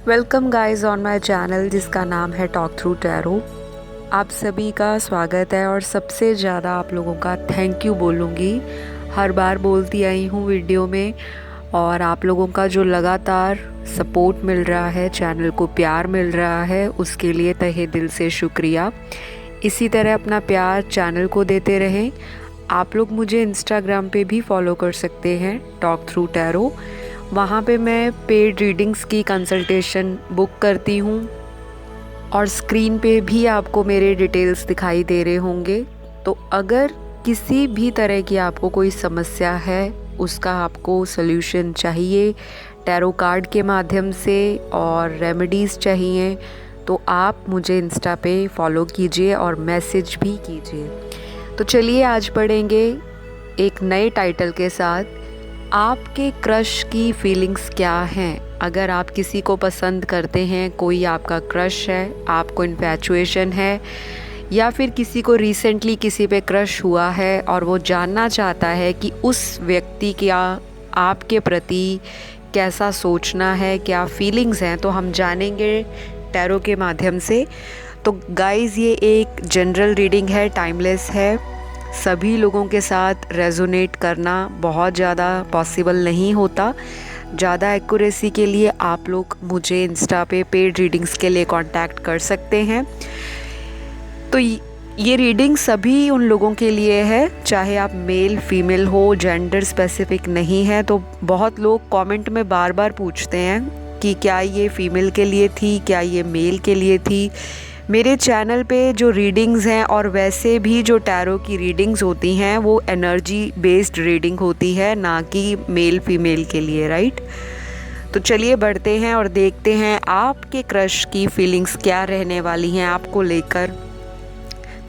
Welcome guys on my channel जिसका नाम है टॉक थ्रू टैरो। आप सभी का स्वागत है और सबसे ज़्यादा आप लोगों का थैंक यू बोलूँगी। हर बार बोलती आई हूँ वीडियो में, और आप लोगों का जो लगातार सपोर्ट मिल रहा है, चैनल को प्यार मिल रहा है, उसके लिए तहे दिल से शुक्रिया। इसी तरह अपना प्यार चैनल को देते रहें। आप लोग मुझे इंस्टाग्राम पे भी फॉलो कर सकते हैं, टॉक थ्रू टैरो। वहाँ पे मैं पेड रीडिंग्स की कंसल्टेशन बुक करती हूँ और स्क्रीन पे भी आपको मेरे डिटेल्स दिखाई दे रहे होंगे। तो अगर किसी भी तरह की आपको कोई समस्या है, उसका आपको सल्यूशन चाहिए टैरो कार्ड के माध्यम से और रेमेडीज़ चाहिए, तो आप मुझे इंस्टा पे फॉलो कीजिए और मैसेज भी कीजिए। तो चलिए आज पढ़ेंगे एक नए टाइटल के साथ, आपके क्रश की फीलिंग्स क्या हैं। अगर आप किसी को पसंद करते हैं, कोई आपका क्रश है, आपको इन्फैचुएशन है, या फिर किसी को रिसेंटली किसी पे क्रश हुआ है और वो जानना चाहता है कि उस व्यक्ति का आपके प्रति कैसा सोचना है, क्या फीलिंग्स हैं, तो हम जानेंगे टैरो के माध्यम से। तो गाइज़, ये एक जनरल रीडिंग है, टाइमलेस है। सभी लोगों के साथ रेजोनेट करना बहुत ज़्यादा पॉसिबल नहीं होता। ज़्यादा एक्यूरेसी के लिए आप लोग मुझे इंस्टा पे पेड रीडिंग्स के लिए कांटेक्ट कर सकते हैं। तो ये रीडिंग सभी उन लोगों के लिए है, चाहे आप मेल फीमेल हो, जेंडर स्पेसिफिक नहीं है। तो बहुत लोग कमेंट में बार बार पूछते हैं कि क्या ये फीमेल के लिए थी, क्या ये मेल के लिए थी। मेरे चैनल पे जो रीडिंग्स हैं और वैसे भी जो टैरो की रीडिंग्स होती हैं वो एनर्जी बेस्ड रीडिंग होती है, ना कि मेल फीमेल के लिए, राइट। तो चलिए बढ़ते हैं और देखते हैं आपके क्रश की फीलिंग्स क्या रहने वाली हैं आपको लेकर।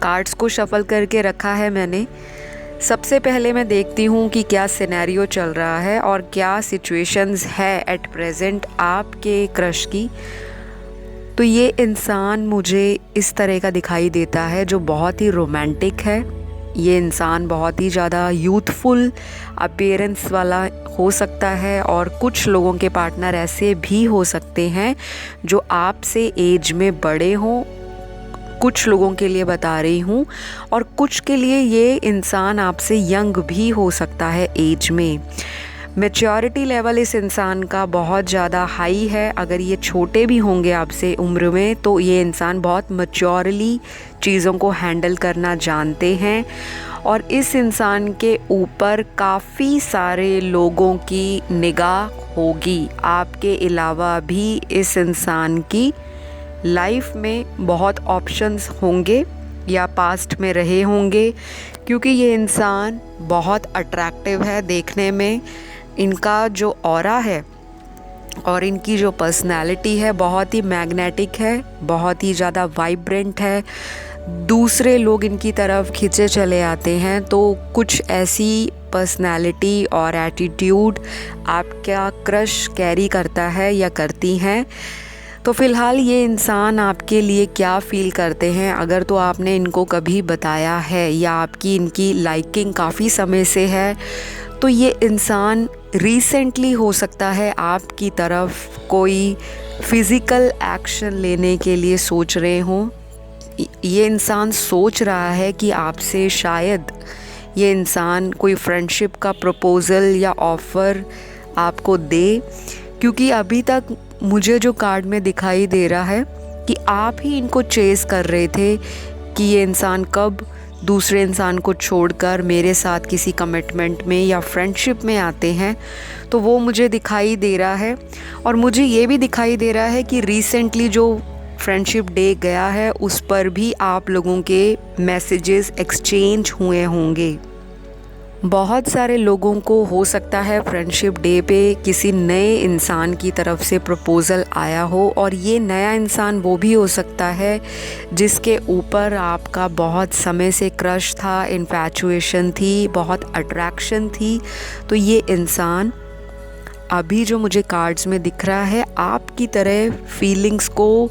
कार्ड्स को शफल करके रखा है मैंने। सबसे पहले मैं देखती हूँ कि क्या सिनेरियो चल रहा है और क्या सिचुएशंस है एट प्रेजेंट आपके क्रश की। तो ये इंसान मुझे इस तरह का दिखाई देता है जो बहुत ही रोमांटिक है। ये इंसान बहुत ही ज़्यादा यूथफुल अपीयरेंस वाला हो सकता है, और कुछ लोगों के पार्टनर ऐसे भी हो सकते हैं जो आपसे एज में बड़े हों। कुछ लोगों के लिए बता रही हूँ, और कुछ के लिए ये इंसान आपसे यंग भी हो सकता है एज में। मैच्योरिटी लेवल इस इंसान का बहुत ज़्यादा हाई है। अगर ये छोटे भी होंगे आपसे उम्र में, तो ये इंसान बहुत मैच्योरली चीज़ों को हैंडल करना जानते हैं, और इस इंसान के ऊपर काफ़ी सारे लोगों की निगाह होगी। आपके अलावा भी इस इंसान की लाइफ में बहुत ऑप्शंस होंगे या पास्ट में रहे होंगे, क्योंकि ये इंसान बहुत अट्रैक्टिव है देखने में। इनका जो ऑरा है और इनकी जो पर्सनैलिटी है बहुत ही मैग्नेटिक है, बहुत ही ज़्यादा वाइब्रेंट है। दूसरे लोग इनकी तरफ खिंचे चले आते हैं। तो कुछ ऐसी पर्सनैलिटी और एटीट्यूड आपका क्रश कैरी करता है या करती हैं। तो फ़िलहाल ये इंसान आपके लिए क्या फ़ील करते हैं, अगर तो आपने इनको कभी बताया है या आपकी इनकी लाइकिंग काफ़ी समय से है, तो ये इंसान रिसेंटली हो सकता है आपकी तरफ कोई फ़िज़िकल एक्शन लेने के लिए सोच रहे हों। ये इंसान सोच रहा है कि आपसे शायद ये इंसान कोई फ्रेंडशिप का प्रपोज़ल या ऑफ़र आपको दे, क्योंकि अभी तक मुझे जो कार्ड में दिखाई दे रहा है कि आप ही इनको चेस कर रहे थे कि ये इंसान कब दूसरे इंसान को छोड़कर मेरे साथ किसी कमिटमेंट में या फ्रेंडशिप में आते हैं। तो वो मुझे दिखाई दे रहा है, और मुझे ये भी दिखाई दे रहा है कि रिसेंटली जो फ्रेंडशिप डे गया है उस पर भी आप लोगों के मैसेजेस एक्सचेंज हुए होंगे। बहुत सारे लोगों को हो सकता है फ्रेंडशिप डे पे किसी नए इंसान की तरफ से प्रपोज़ल आया हो, और ये नया इंसान वो भी हो सकता है जिसके ऊपर आपका बहुत समय से क्रश था, इन्फैचुएशन थी, बहुत अट्रैक्शन थी। तो ये इंसान अभी जो मुझे कार्ड्स में दिख रहा है आपकी तरह फीलिंग्स को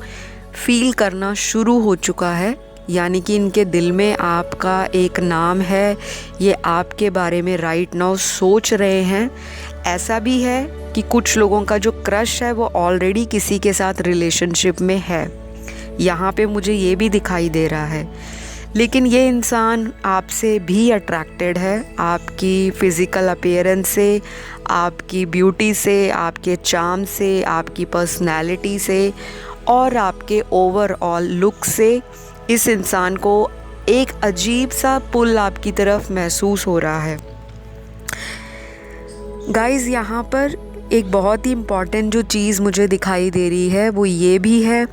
फील करना शुरू हो चुका है, यानी कि इनके दिल में आपका एक नाम है, ये आपके बारे में राइट नाउ सोच रहे हैं। ऐसा भी है कि कुछ लोगों का जो क्रश है वो ऑलरेडी किसी के साथ रिलेशनशिप में है, यहाँ पे मुझे ये भी दिखाई दे रहा है। लेकिन ये इंसान आपसे भी अट्रैक्टेड है, आपकी फ़िज़िकल अपीयरेंस से, आपकी ब्यूटी से, आपके चार्म से, आपकी पर्सनैलिटी से और आपके ओवरऑल लुक से इस इंसान को एक अजीब सा पुल आपकी तरफ महसूस हो रहा है। गाइज़, यहाँ पर एक बहुत ही इम्पॉर्टेंट जो चीज़ मुझे दिखाई दे रही है वो ये भी है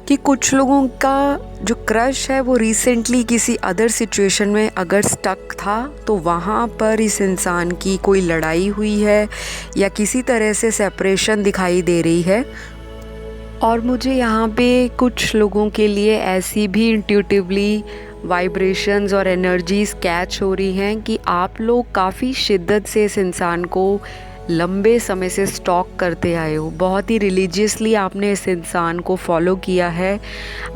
कि कुछ लोगों का जो क्रश है वो रिसेंटली किसी अदर सिचुएशन में अगर स्टक था तो वहाँ पर इस इंसान की कोई लड़ाई हुई है या किसी तरह से सेपरेशन दिखाई दे रही है। और मुझे यहाँ पे कुछ लोगों के लिए ऐसी भी इंट्यूटिवली वाइब्रेशंस और एनर्जीज़ कैच हो रही हैं कि आप लोग काफ़ी शिद्दत से इस इंसान को लंबे समय से स्टॉक करते आए हो। बहुत ही रिलीजियसली आपने इस इंसान को फॉलो किया है,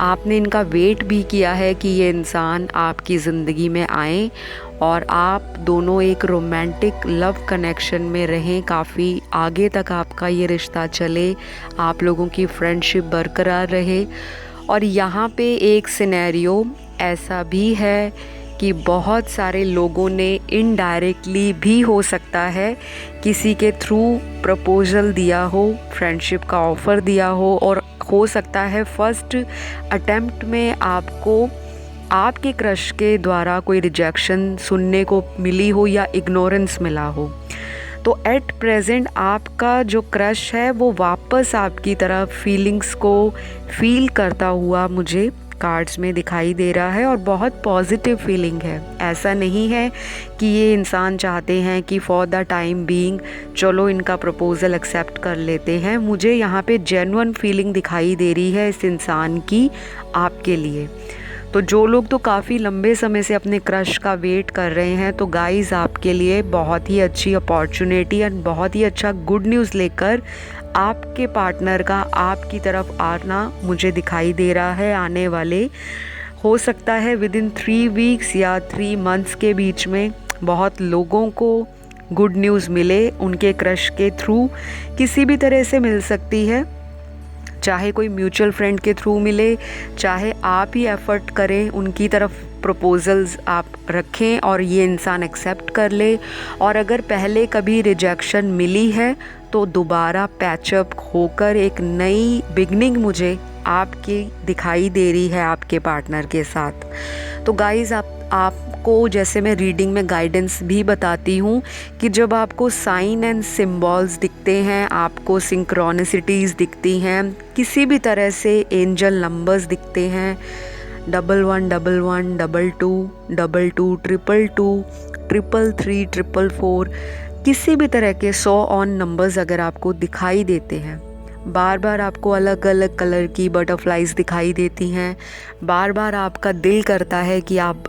आपने इनका वेट भी किया है कि ये इंसान आपकी ज़िंदगी में आए और आप दोनों एक रोमांटिक लव कनेक्शन में रहें, काफ़ी आगे तक आपका ये रिश्ता चले, आप लोगों की फ्रेंडशिप बरकरार रहे। और यहाँ पे एक सिनेरियो ऐसा भी है कि बहुत सारे लोगों ने इनडायरेक्टली भी हो सकता है किसी के थ्रू प्रपोज़ल दिया हो, फ्रेंडशिप का ऑफ़र दिया हो, और हो सकता है फर्स्ट अटेम्प्ट में आपको आपके क्रश के द्वारा कोई रिजेक्शन सुनने को मिली हो या इग्नोरेंस मिला हो। तो एट प्रेजेंट आपका जो क्रश है वो वापस आपकी तरफ फीलिंग्स को फील करता हुआ मुझे कार्ड्स में दिखाई दे रहा है और बहुत पॉजिटिव फीलिंग है। ऐसा नहीं है कि ये इंसान चाहते हैं कि फॉर द टाइम बीइंग चलो इनका प्रपोज़ल एक्सेप्ट कर लेते हैं। मुझे यहाँ पे जेन्युइन फीलिंग दिखाई दे रही है इस इंसान की आपके लिए। तो जो लोग तो काफ़ी लंबे समय से अपने क्रश का वेट कर रहे हैं, तो गाइस आपके लिए बहुत ही अच्छी अपॉर्चुनिटी एंड बहुत ही अच्छा गुड न्यूज़ लेकर आपके पार्टनर का आपकी तरफ आना मुझे दिखाई दे रहा है। आने वाले हो सकता है विद इन 3 वीक्स या 3 मंथ्स के बीच में बहुत लोगों को गुड न्यूज़ मिले, उनके क्रश के थ्रू किसी भी तरह से मिल सकती है, चाहे कोई म्यूचुअल फ्रेंड के थ्रू मिले, चाहे आप ही एफ़र्ट करें, उनकी तरफ प्रपोज़ल्स आप रखें और ये इंसान एक्सेप्ट कर ले। और अगर पहले कभी रिजेक्शन मिली है तो दोबारा पैचअप होकर एक नई बिगनिंग मुझे आपकी दिखाई दे रही है आपके पार्टनर के साथ। तो गाइज़ आपको जैसे मैं रीडिंग में गाइडेंस भी बताती हूँ कि जब आपको साइन एंड सिंबल्स दिखते हैं, आपको सिंक्रोनिसिटीज़ दिखती हैं, किसी भी तरह से एंजल नंबर्स दिखते हैं, 1111 11 22 22 222 333 444, किसी भी तरह के 100 ऑन नंबर्स अगर आपको दिखाई देते हैं, बार बार आपको अलग अलग कलर की बटरफ्लाइज दिखाई देती हैं, बार बार आपका दिल करता है कि आप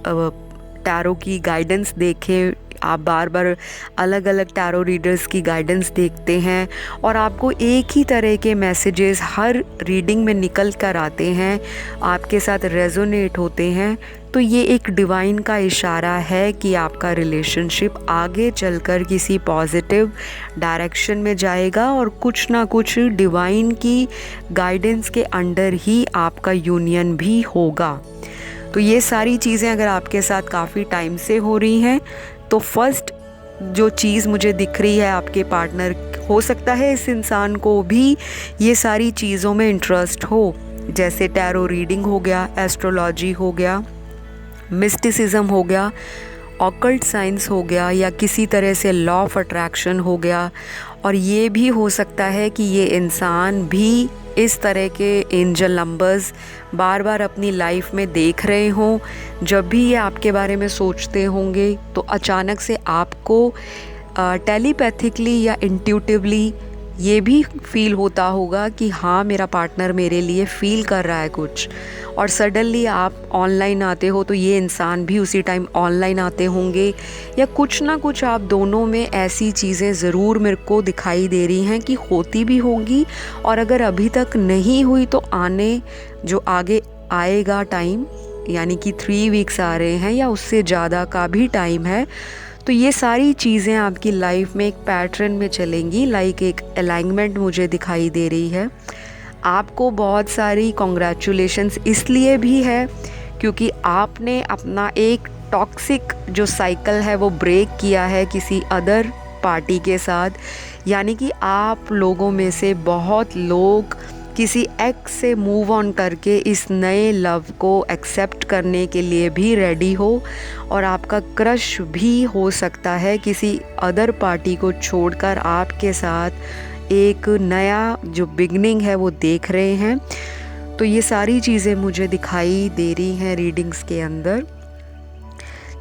टैरो की गाइडेंस देखें, आप बार बार अलग अलग टैरो रीडर्स की गाइडेंस देखते हैं और आपको एक ही तरह के मैसेजेस हर रीडिंग में निकल कर आते हैं, आपके साथ रेजोनेट होते हैं, तो ये एक डिवाइन का इशारा है कि आपका रिलेशनशिप आगे चलकर किसी पॉजिटिव डायरेक्शन में जाएगा और कुछ ना कुछ डिवाइन की गाइडेंस के अंडर ही आपका यूनियन भी होगा। तो ये सारी चीज़ें अगर आपके साथ काफ़ी टाइम से हो रही हैं तो फर्स्ट जो चीज़ मुझे दिख रही है, आपके पार्टनर हो सकता है इस इंसान को भी ये सारी चीज़ों में इंटरेस्ट हो, जैसे टैरो रीडिंग हो गया, एस्ट्रोलॉजी हो गया, मिस्टिसिज्म हो गया, ऑकल्ट साइंस हो गया, या किसी तरह से लॉ ऑफ अट्रैक्शन हो गया। और ये भी हो सकता है कि ये इंसान भी इस तरह के एंजल नंबर्स बार बार अपनी लाइफ में देख रहे हों। जब भी ये आपके बारे में सोचते होंगे तो अचानक से आपको टेलीपैथिकली या इंट्यूटिवली ये भी फील होता होगा कि हाँ, मेरा पार्टनर मेरे लिए फ़ील कर रहा है कुछ, और सडनली आप ऑनलाइन आते हो तो ये इंसान भी उसी टाइम ऑनलाइन आते होंगे, या कुछ ना कुछ आप दोनों में ऐसी चीज़ें ज़रूर मेरे को दिखाई दे रही हैं कि होती भी होंगी। और अगर अभी तक नहीं हुई तो आने जो आगे आएगा टाइम, यानी कि 3 वीक्स आ रहे हैं या उससे ज़्यादा का भी टाइम है, तो ये सारी चीज़ें आपकी लाइफ में एक पैटर्न में चलेंगी, लाइक एक अलाइनमेंट मुझे दिखाई दे रही है। आपको बहुत सारी कॉन्ग्रेचुलेशंस इसलिए भी है क्योंकि आपने अपना एक टॉक्सिक जो साइकिल है वो ब्रेक किया है किसी अदर पार्टी के साथ। यानी कि आप लोगों में से बहुत लोग किसी एक्स से मूव ऑन करके इस नए लव को एक्सेप्ट करने के लिए भी रेडी हो, और आपका क्रश भी हो सकता है किसी अदर पार्टी को छोड़कर आपके साथ एक नया जो बिगनिंग है वो देख रहे हैं। तो ये सारी चीज़ें मुझे दिखाई दे रही हैं रीडिंग्स के अंदर।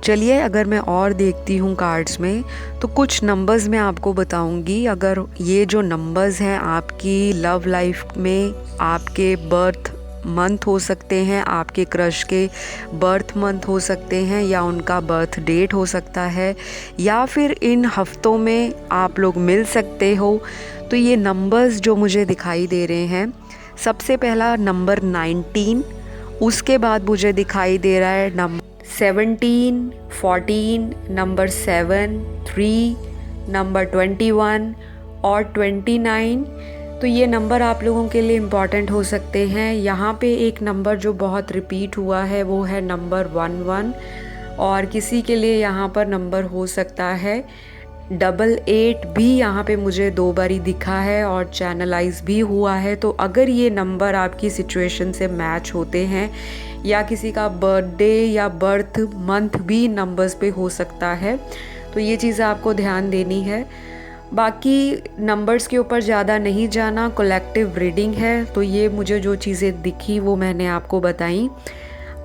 चलिए अगर मैं और देखती हूँ कार्ड्स में तो कुछ नंबर्स मैं आपको बताऊँगी। अगर ये जो नंबर्स हैं आपकी लव लाइफ में आपके बर्थ मंथ हो सकते हैं, आपके क्रश के बर्थ मंथ हो सकते हैं, या उनका बर्थ डेट हो सकता है, या फिर इन हफ्तों में आप लोग मिल सकते हो। तो ये नंबर्स जो मुझे दिखाई दे रहे हैं, सबसे पहला नंबर 19, उसके बाद मुझे दिखाई दे रहा है नंबर 17, 14, नंबर 7, 3, नंबर 21 और 29। तो ये नंबर आप लोगों के लिए इम्पॉर्टेंट हो सकते हैं। यहाँ पे एक नंबर जो बहुत रिपीट हुआ है वो है नंबर 11, और किसी के लिए यहाँ पर नंबर हो सकता है 88 भी यहाँ पे मुझे 2 बारी दिखा है और चैनलाइज भी हुआ है। तो अगर ये नंबर आपकी सिचुएशन से मैच होते हैं, या किसी का बर्थडे या बर्थ मंथ भी नंबर्स पे हो सकता है, तो ये चीज़ आपको ध्यान देनी है। बाकी नंबर्स के ऊपर ज़्यादा नहीं जाना, कलेक्टिव रीडिंग है। तो ये मुझे जो चीज़ें दिखी वो मैंने आपको बताई।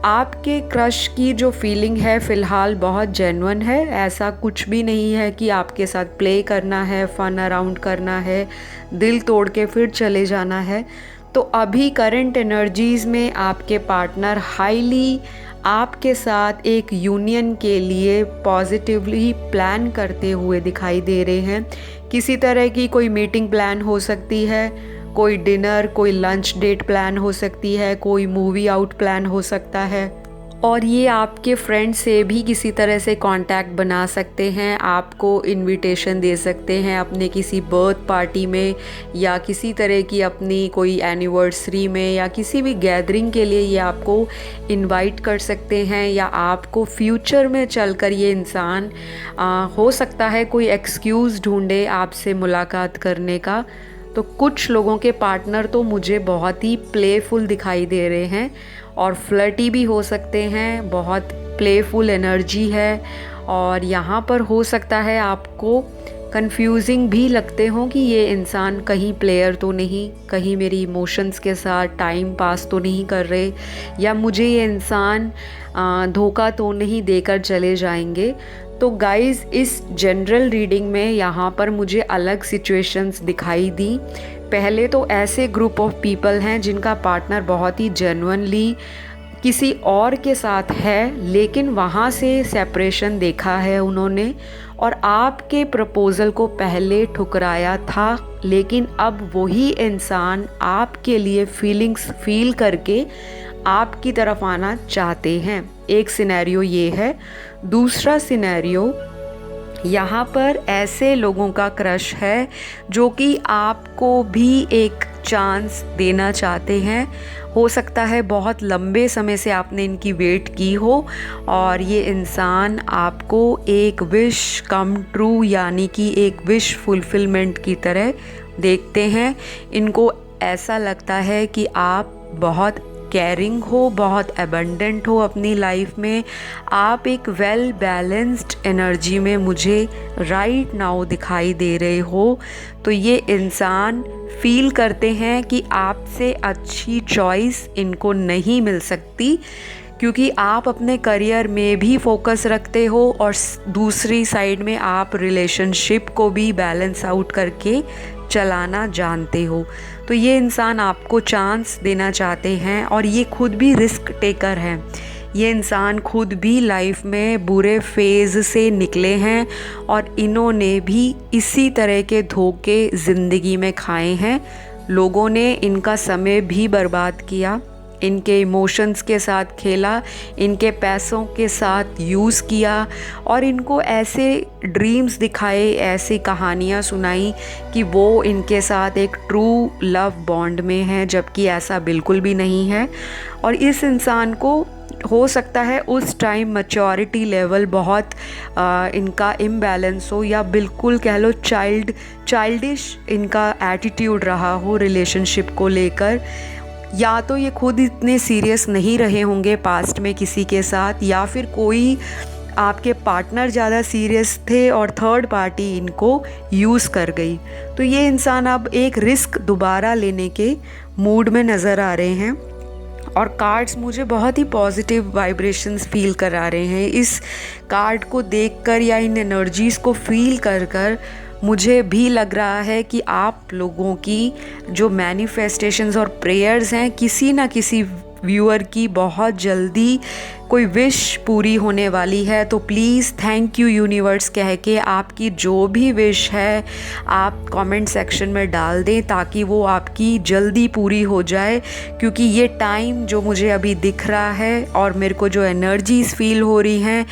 आपके क्रश की जो फीलिंग है फ़िलहाल बहुत जेन्युइन है। ऐसा कुछ भी नहीं है कि आपके साथ प्ले करना है, फ़न अराउंड करना है, दिल तोड़ के फिर चले जाना है। तो अभी करंट एनर्जीज़ में आपके पार्टनर हाईली आपके साथ एक यूनियन के लिए पॉजिटिवली प्लान करते हुए दिखाई दे रहे हैं। किसी तरह की कोई मीटिंग प्लान हो सकती है, कोई डिनर, कोई लंच डेट प्लान हो सकती है, कोई मूवी आउट प्लान हो सकता है, और ये आपके फ्रेंड से भी किसी तरह से कांटेक्ट बना सकते हैं, आपको इनविटेशन दे सकते हैं अपने किसी बर्थ पार्टी में, या किसी तरह की अपनी कोई एनिवर्सरी में, या किसी भी गैदरिंग के लिए ये आपको इनवाइट कर सकते हैं। या आपको फ्यूचर में चलकर ये इंसान हो सकता है कोई एक्सक्यूज़ ढूंढे आपसे मुलाकात करने का। तो कुछ लोगों के पार्टनर तो मुझे बहुत ही प्लेफुल दिखाई दे रहे हैं और फ्लर्टी भी हो सकते हैं, बहुत प्लेफुल एनर्जी है। और यहाँ पर हो सकता है आपको कंफ्यूजिंग भी लगते हों कि ये इंसान कहीं प्लेयर तो नहीं, कहीं मेरी इमोशंस के साथ टाइम पास तो नहीं कर रहे, या मुझे ये इंसान धोखा तो नहीं देकर चले जाएंगे। तो गाइज़, इस जनरल रीडिंग में यहाँ पर मुझे अलग सिचुएशंस दिखाई दी। पहले तो ऐसे ग्रुप ऑफ पीपल हैं जिनका पार्टनर बहुत ही जेन्युइनली किसी और के साथ है, लेकिन वहाँ से सेपरेशन देखा है उन्होंने, और आपके प्रपोज़ल को पहले ठुकराया था, लेकिन अब वही इंसान आपके लिए फीलिंग्स फील करके आपकी तरफ आना चाहते हैं। एक सिनेरियो ये है। दूसरा सिनेरियो, यहाँ पर ऐसे लोगों का क्रश है जो कि आपको भी एक चांस देना चाहते हैं। हो सकता है बहुत लंबे समय से आपने इनकी वेट की हो, और ये इंसान आपको एक विश कम ट्रू यानी कि एक विश फुलफिलमेंट की तरह देखते हैं। इनको ऐसा लगता है कि आप बहुत केयरिंग हो, बहुत एबंडेंट हो अपनी लाइफ में, आप एक वेल बैलेंस्ड एनर्जी में मुझे राइट नाउ दिखाई दे रहे हो। तो ये इंसान फील करते हैं कि आपसे अच्छी चॉइस इनको नहीं मिल सकती, क्योंकि आप अपने करियर में भी फोकस रखते हो और दूसरी साइड में आप रिलेशनशिप को भी बैलेंस आउट करके चलाना जानते हो। तो ये इंसान आपको चांस देना चाहते हैं, और ये खुद भी रिस्क टेकर हैं। ये इंसान खुद भी लाइफ में बुरे फेज़ से निकले हैं, और इन्होंने भी इसी तरह के धोखे ज़िंदगी में खाए हैं। लोगों ने इनका समय भी बर्बाद किया, इनके इमोशंस के साथ खेला, इनके पैसों के साथ यूज़ किया और इनको ऐसे ड्रीम्स दिखाए, ऐसी कहानियाँ सुनाई कि वो इनके साथ एक ट्रू लव बॉन्ड में हैं, जबकि ऐसा बिल्कुल भी नहीं है। और इस इंसान को हो सकता है उस टाइम मैच्योरिटी लेवल बहुत इनका इम्बैलेंस हो, या बिल्कुल कह लो चाइल्डिश इनका एटीट्यूड रहा हो रिलेशनशिप को लेकर, या तो ये खुद इतने सीरियस नहीं रहे होंगे पास्ट में किसी के साथ, या फिर कोई आपके पार्टनर ज़्यादा सीरियस थे और थर्ड पार्टी इनको यूज़ कर गई। तो ये इंसान अब एक रिस्क दोबारा लेने के मूड में नज़र आ रहे हैं और कार्ड्स मुझे बहुत ही पॉजिटिव वाइब्रेशंस फील करा रहे हैं। इस कार्ड को देखकर या इन एनर्जीज़ को फील कर कर मुझे भी लग रहा है कि आप लोगों की जो मैनिफेस्टेशंस और प्रेयर्स हैं, किसी ना किसी व्यूअर की बहुत जल्दी कोई विश पूरी होने वाली है। तो प्लीज़ थैंक यू यूनिवर्स कह के आपकी जो भी विश है आप कमेंट सेक्शन में डाल दें, ताकि वो आपकी जल्दी पूरी हो जाए। क्योंकि ये टाइम जो मुझे अभी दिख रहा है और मेरे को जो एनर्जीज़ फील हो रही हैं,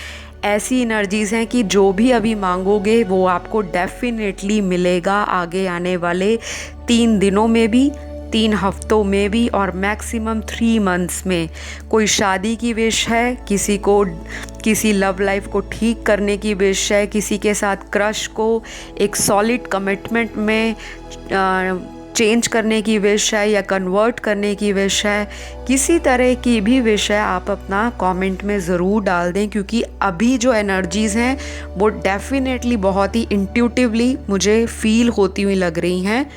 ऐसी एनर्जीज़ हैं कि जो भी अभी मांगोगे वो आपको डेफिनेटली मिलेगा आगे आने वाले 3 दिनों में भी, 3 हफ्तों में भी, और मैक्सिमम 3 मंथ्स में। कोई शादी की विश है, किसी को किसी लव लाइफ को ठीक करने की विश है, किसी के साथ क्रश को एक सॉलिड कमिटमेंट में चेंज करने की विश है, या कन्वर्ट करने की विश है, किसी तरह की भी विश है, आप अपना कमेंट में ज़रूर डाल दें। क्योंकि अभी जो एनर्जीज़ हैं वो डेफिनेटली बहुत ही इंट्यूटिवली मुझे फील होती हुई लग रही हैं।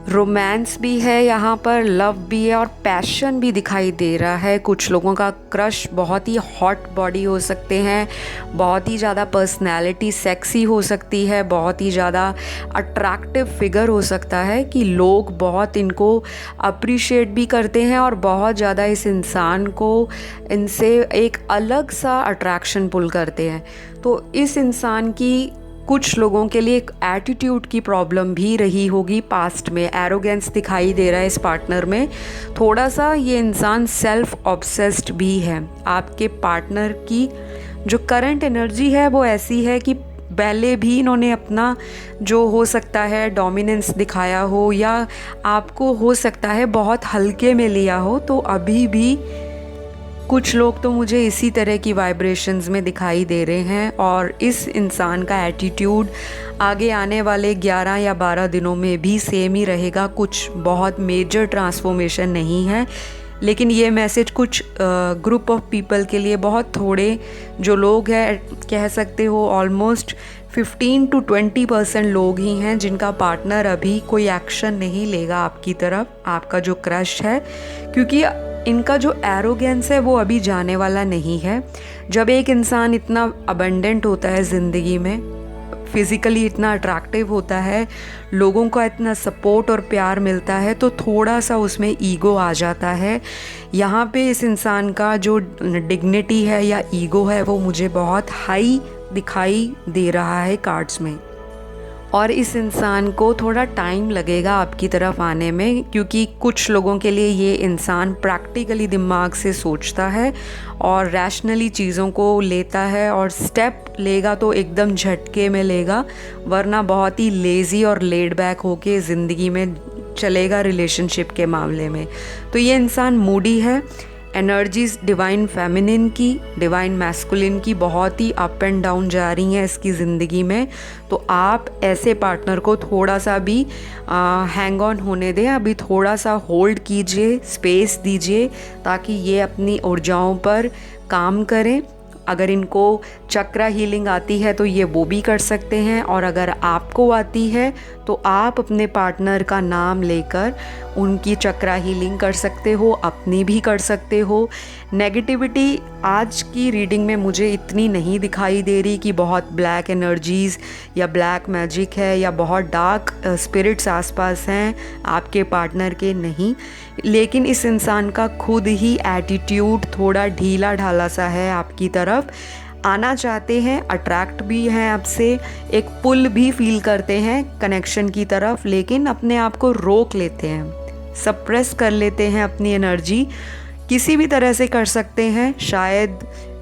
रोमांस भी है यहाँ पर, लव भी है और पैशन भी दिखाई दे रहा है। कुछ लोगों का क्रश बहुत ही हॉट बॉडी हो सकते हैं, बहुत ही ज़्यादा पर्सनैलिटी सेक्सी हो सकती है, बहुत ही ज़्यादा अट्रैक्टिव फिगर हो सकता है कि लोग बहुत इनको अप्रिशिएट भी करते हैं और बहुत ज़्यादा इस इंसान को इनसे एक अलग सा अट्रैक्शन पुल करते हैं। तो इस इंसान की कुछ लोगों के लिए एक एटीट्यूड की प्रॉब्लम भी रही होगी पास्ट में। एरोगेंस दिखाई दे रहा है इस पार्टनर में, थोड़ा सा ये इंसान सेल्फ ऑब्सेस्ड भी है। आपके पार्टनर की जो करंट एनर्जी है वो ऐसी है कि पहले भी इन्होंने अपना जो हो सकता है डोमिनेंस दिखाया हो, या आपको हो सकता है बहुत हल्के में लिया हो। तो अभी भी कुछ लोग तो मुझे इसी तरह की वाइब्रेशंस में दिखाई दे रहे हैं, और इस इंसान का एटीट्यूड आगे आने वाले 11 या 12 दिनों में भी सेम ही रहेगा। कुछ बहुत मेजर ट्रांसफॉर्मेशन नहीं है, लेकिन ये मैसेज कुछ ग्रुप ऑफ पीपल के लिए बहुत थोड़े जो लोग हैं, कह सकते हो ऑलमोस्ट 15 to 20% लोग ही हैं जिनका पार्टनर अभी कोई एक्शन नहीं लेगा आपकी तरफ, आपका जो क्रश है। क्योंकि इनका जो एरोगेंस है वो अभी जाने वाला नहीं है। जब एक इंसान इतना अबंडेंट होता है ज़िंदगी में, फिज़िकली इतना अट्रैक्टिव होता है, लोगों का इतना सपोर्ट और प्यार मिलता है, तो थोड़ा सा उसमें ईगो आ जाता है। यहाँ पे इस इंसान का जो डिग्निटी है या ईगो है वो मुझे बहुत हाई दिखाई दे रहा है कार्ड्स में। और इस इंसान को थोड़ा टाइम लगेगा आपकी तरफ आने में, क्योंकि कुछ लोगों के लिए ये इंसान प्रैक्टिकली दिमाग से सोचता है और रैशनली चीज़ों को लेता है, और स्टेप लेगा तो एकदम झटके में लेगा, वरना बहुत ही लेज़ी और लेड बैक होके ज़िंदगी में चलेगा रिलेशनशिप के मामले में। तो ये इंसान मूडी है। एनर्जीज़ डिवाइन फेमिनिन की, डिवाइन मैस्कुलिन की बहुत ही अप एंड डाउन जा रही हैं इसकी ज़िंदगी में। तो आप ऐसे पार्टनर को थोड़ा सा भी हैंग ऑन होने दें, अभी थोड़ा सा होल्ड कीजिए, स्पेस दीजिए, ताकि ये अपनी ऊर्जाओं पर काम करें। अगर इनको चक्रा हीलिंग आती है तो ये वो भी कर सकते हैं, और अगर आपको आती है तो आप अपने पार्टनर का नाम लेकर उनकी चक्रा हीलिंग कर सकते हो, अपनी भी कर सकते हो। नेगेटिविटी आज की रीडिंग में मुझे इतनी नहीं दिखाई दे रही कि बहुत ब्लैक एनर्जीज़ या ब्लैक मैजिक है या बहुत डार्क स्पिरिट्स आसपास हैं आपके पार्टनर के, नहीं। लेकिन इस इंसान का खुद ही एटीट्यूड थोड़ा ढीला ढाला सा है आपकी तरफ। आना चाहते हैं, अट्रैक्ट भी हैं आपसे, एक पुल भी फील करते हैं कनेक्शन की तरफ, लेकिन अपने आप को रोक लेते हैं, सप्रेस कर लेते हैं अपनी एनर्जी, किसी भी तरह से कर सकते हैं, शायद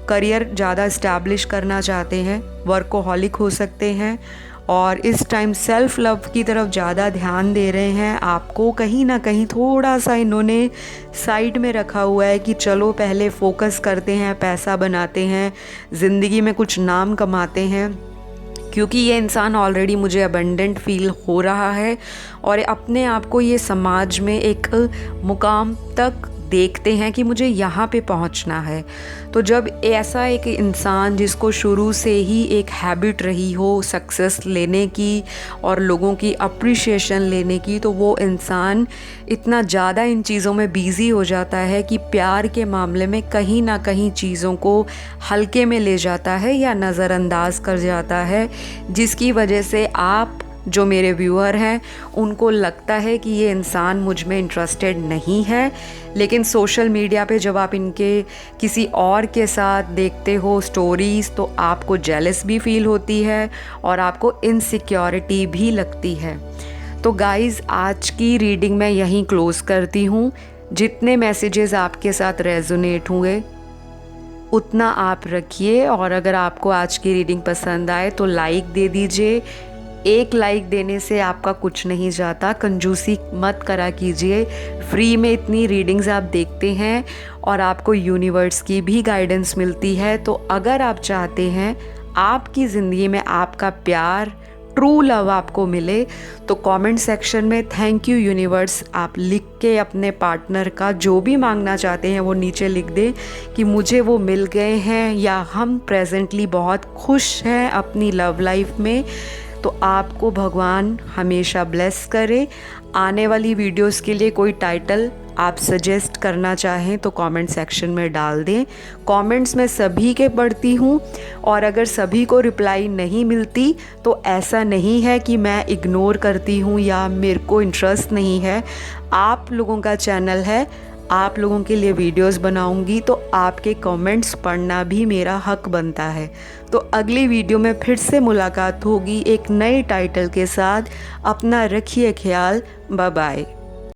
करियर ज़्यादा इस्टेब्लिश करना चाहते हैं, वर्कोहॉलिक हो सकते हैं और इस टाइम सेल्फ़ लव की तरफ ज़्यादा ध्यान दे रहे हैं। आपको कहीं ना कहीं थोड़ा सा इन्होंने साइड में रखा हुआ है कि चलो पहले फोकस करते हैं, पैसा बनाते हैं, ज़िंदगी में कुछ नाम कमाते हैं, क्योंकि ये इंसान ऑलरेडी मुझे अबंडेंट फील हो रहा है और अपने आप को ये समाज में एक मुकाम तक देखते हैं कि मुझे यहाँ पे पहुँचना है। तो जब ऐसा एक इंसान जिसको शुरू से ही एक हैबिट रही हो सक्सेस लेने की और लोगों की अप्रिशिएशन लेने की, तो वो इंसान इतना ज़्यादा इन चीज़ों में बिज़ी हो जाता है कि प्यार के मामले में कहीं ना कहीं चीज़ों को हल्के में ले जाता है या नज़रअंदाज कर जाता है, जिसकी वजह से आप जो मेरे व्यूअर हैं उनको लगता है कि ये इंसान मुझ में इंटरेस्टेड नहीं है। लेकिन सोशल मीडिया पे जब आप इनके किसी और के साथ देखते हो स्टोरीज़, तो आपको जेलस भी फील होती है और आपको इनसिक्योरिटी भी लगती है। तो गाइज़, आज की रीडिंग मैं यहीं क्लोज़ करती हूँ। जितने मैसेजेस आपके साथ रेजोनेट हुए उतना आप रखिए, और अगर आपको आज की रीडिंग पसंद आए तो लाइक दे दीजिए। एक लाइक देने से आपका कुछ नहीं जाता, कंजूसी मत करा कीजिए। फ्री में इतनी रीडिंग्स आप देखते हैं और आपको यूनिवर्स की भी गाइडेंस मिलती है। तो अगर आप चाहते हैं आपकी ज़िंदगी में आपका प्यार, ट्रू लव आपको मिले, तो कमेंट सेक्शन में थैंक यू यूनिवर्स आप लिख के अपने पार्टनर का जो भी मांगना चाहते हैं वो नीचे लिख दें कि मुझे वो मिल गए हैं या हम प्रेजेंटली बहुत खुश हैं अपनी लव लाइफ में। तो आपको भगवान हमेशा ब्लेस करे। आने वाली वीडियोस के लिए कोई टाइटल आप सजेस्ट करना चाहें तो कमेंट सेक्शन में डाल दें। कमेंट्स मैं सभी के पढ़ती हूँ और अगर सभी को रिप्लाई नहीं मिलती तो ऐसा नहीं है कि मैं इग्नोर करती हूँ या मेरे को इंटरेस्ट नहीं है। आप लोगों का चैनल है, आप लोगों के लिए वीडियोस बनाऊंगी, तो आपके कमेंट्स पढ़ना भी मेरा हक बनता है। तो अगली वीडियो में फिर से मुलाकात होगी एक नए टाइटल के साथ। अपना रखिए ख्याल। Bye bye.